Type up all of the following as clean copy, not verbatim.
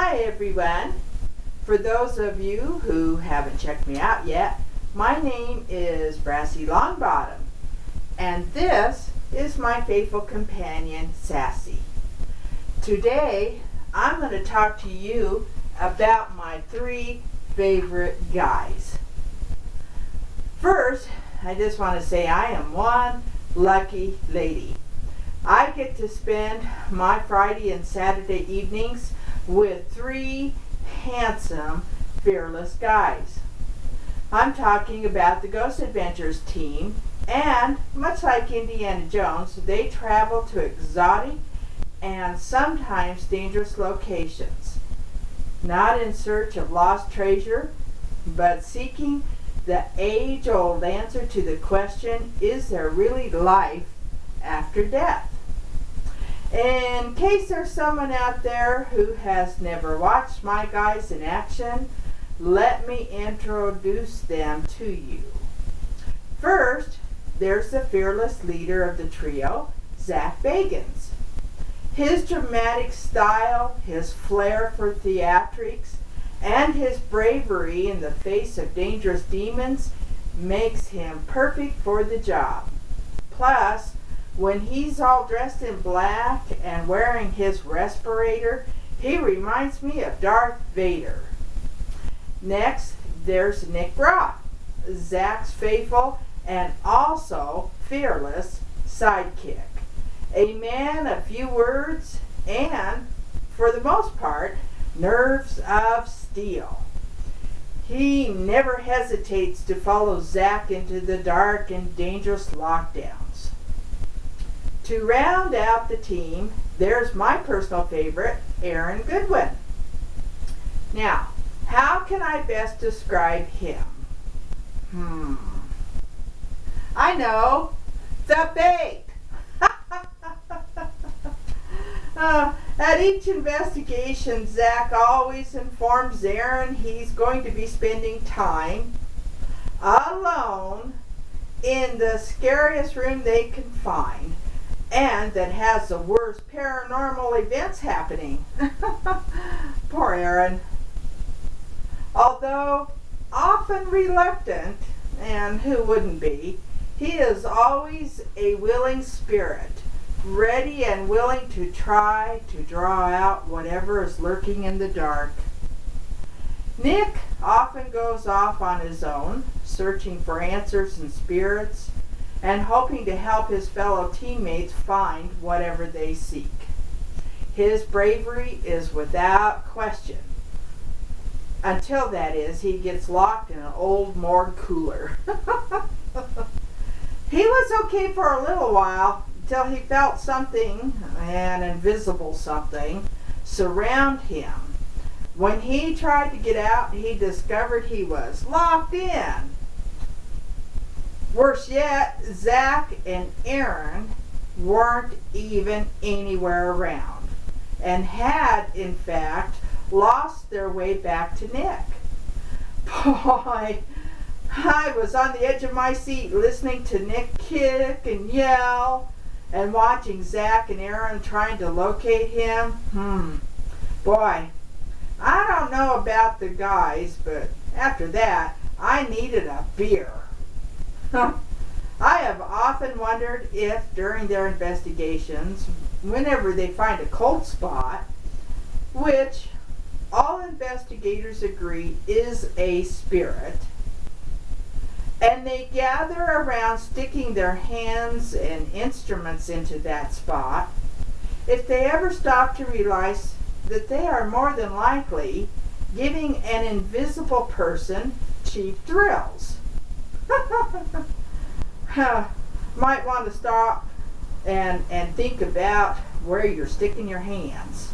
Hi everyone. For those of you who haven't checked me out yet, my name is Brassie Longbottom, and this is my faithful companion, Sassy. Today, I'm going to talk to you about my 3 favorite guys. First, I just want to say I am one lucky lady. I get to spend my Friday and Saturday evenings with 3 handsome, fearless guys. I'm talking about the Ghost Adventures team, and much like Indiana Jones, they travel to exotic and sometimes dangerous locations, not in search of lost treasure, but seeking the age-old answer to the question, is there really life after death? In case there's someone out there who has never watched my guys in action, let me introduce them to you. First, there's the fearless leader of the trio, Zach Bagans. His dramatic style, his flair for theatrics, and his bravery in the face of dangerous demons makes him perfect for the job. Plus, when he's all dressed in black and wearing his respirator, he reminds me of Darth Vader. Next, there's Nick Brock, Zach's faithful and also fearless sidekick. A man of few words and, for the most part, nerves of steel. He never hesitates to follow Zach into the dark and dangerous lockdowns. To round out the team, there's my personal favorite, Aaron Goodwin. Now, how can I best describe him? I know, the bait. At each investigation, Zach always informs Aaron he's going to be spending time alone in the scariest room they can find, and that has the worst paranormal events happening. Poor Aaron. Although often reluctant, and who wouldn't be, he is always a willing spirit, ready and willing to try to draw out whatever is lurking in the dark. Nick often goes off on his own, searching for answers in spirits, and hoping to help his fellow teammates find whatever they seek. His bravery is without question, until that is, he gets locked in an old morgue cooler. He was okay for a little while, until he felt something, an invisible something, surround him. When he tried to get out, he discovered he was locked in. Worse yet, Zach and Aaron weren't even anywhere around, and had, in fact, lost their way back to Nick. Boy, I was on the edge of my seat listening to Nick kick and yell, and watching Zach and Aaron trying to locate him. Boy, I don't know about the guys, but after that, I needed a beer. I have often wondered if, during their investigations, whenever they find a cold spot, which all investigators agree is a spirit, and they gather around sticking their hands and instruments into that spot, if they ever stop to realize that they are more than likely giving an invisible person cheap thrills. Might want to stop and think about where you're sticking your hands.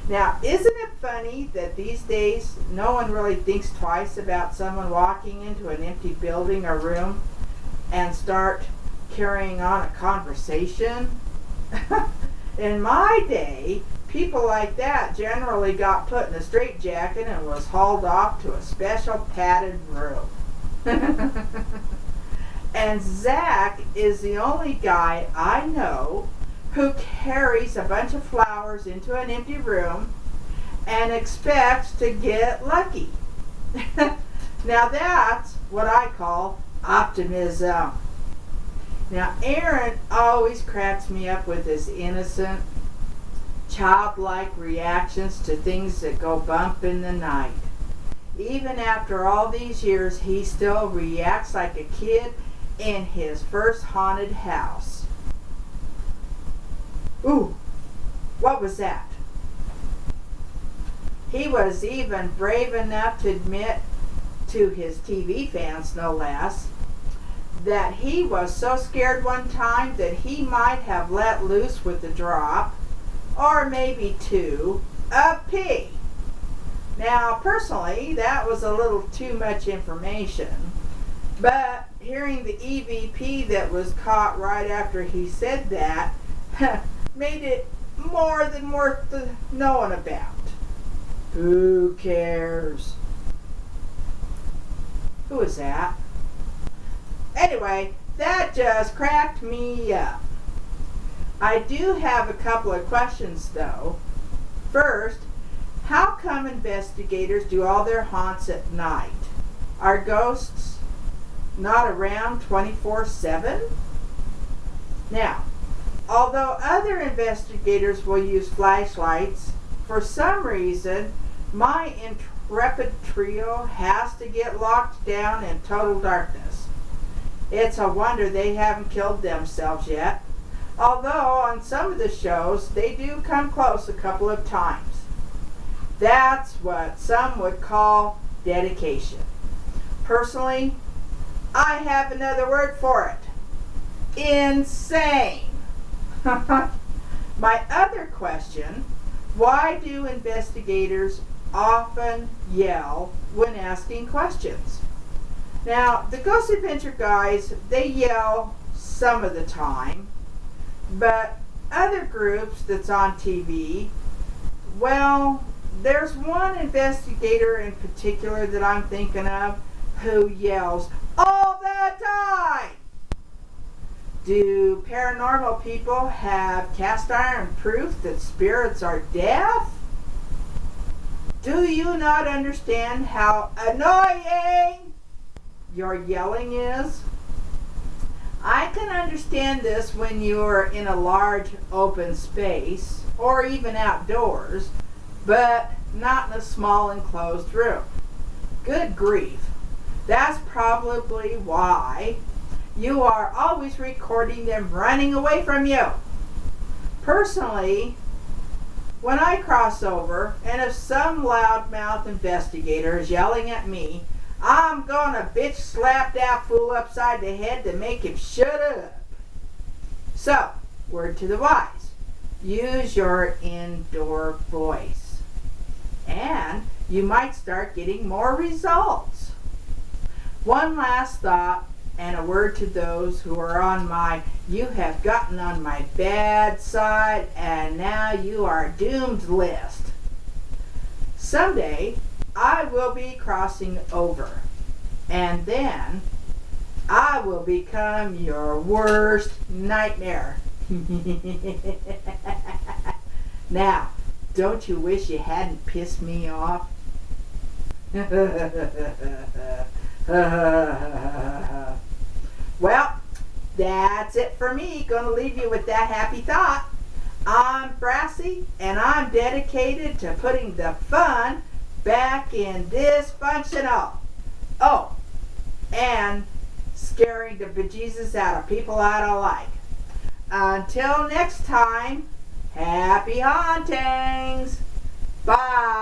Now, isn't it funny that these days no one really thinks twice about someone walking into an empty building or room and start carrying on a conversation? In my day, people like that generally got put in a straitjacket and was hauled off to a special padded room. And Zach is the only guy I know who carries a bunch of flowers into an empty room and expects to get lucky. Now that's what I call optimism. Now Aaron always cracks me up with his innocent, childlike reactions to things that go bump in the night. Even after all these years, he still reacts like a kid in his first haunted house. Ooh, what was that? He was even brave enough to admit to his TV fans, no less, that he was so scared one time that he might have let loose with a drop, or maybe two, of pee. Now, personally, that was a little too much information, but hearing the EVP that was caught right after he said that made it more than worth the knowing about. Who cares? Who is that? Anyway, that just cracked me up. I do have a couple of questions though. First, how come investigators do all their haunts at night? Are ghosts not around 24/7? Now, although other investigators will use flashlights, for some reason my intrepid trio has to get locked down in total darkness. It's a wonder they haven't killed themselves yet, although on some of the shows they do come close a couple of times. That's what some would call dedication. Personally, I have another word for it. Insane. My other question, why do investigators often yell when asking questions? Now, the Ghost Adventure guys, they yell some of the time, but other groups that's on TV, well, there's one investigator in particular that I'm thinking of who yells all the time. Do paranormal people have cast iron proof that spirits are deaf? Do you not understand how annoying your yelling is? I can understand this when you're in a large open space or even outdoors, but not in a small enclosed room. Good grief. That's probably why you are always recording them running away from you. Personally, when I cross over, and if some loudmouth investigator is yelling at me, I'm gonna bitch slap that fool upside the head to make him shut up. So, word to the wise, use your indoor voice, and you might start getting more results. One last thought, and a word to those who are on my "you have gotten on my bad side and now you are doomed" list. Someday I will be crossing over, and then I will become your worst nightmare. Now, don't you wish you hadn't pissed me off? Well, that's it for me. Gonna leave you with that happy thought. I'm Brassie, and I'm dedicated to putting the fun back in dysfunctional. Oh, and scaring the bejesus out of people I don't like. Until next time, happy hauntings. Bye.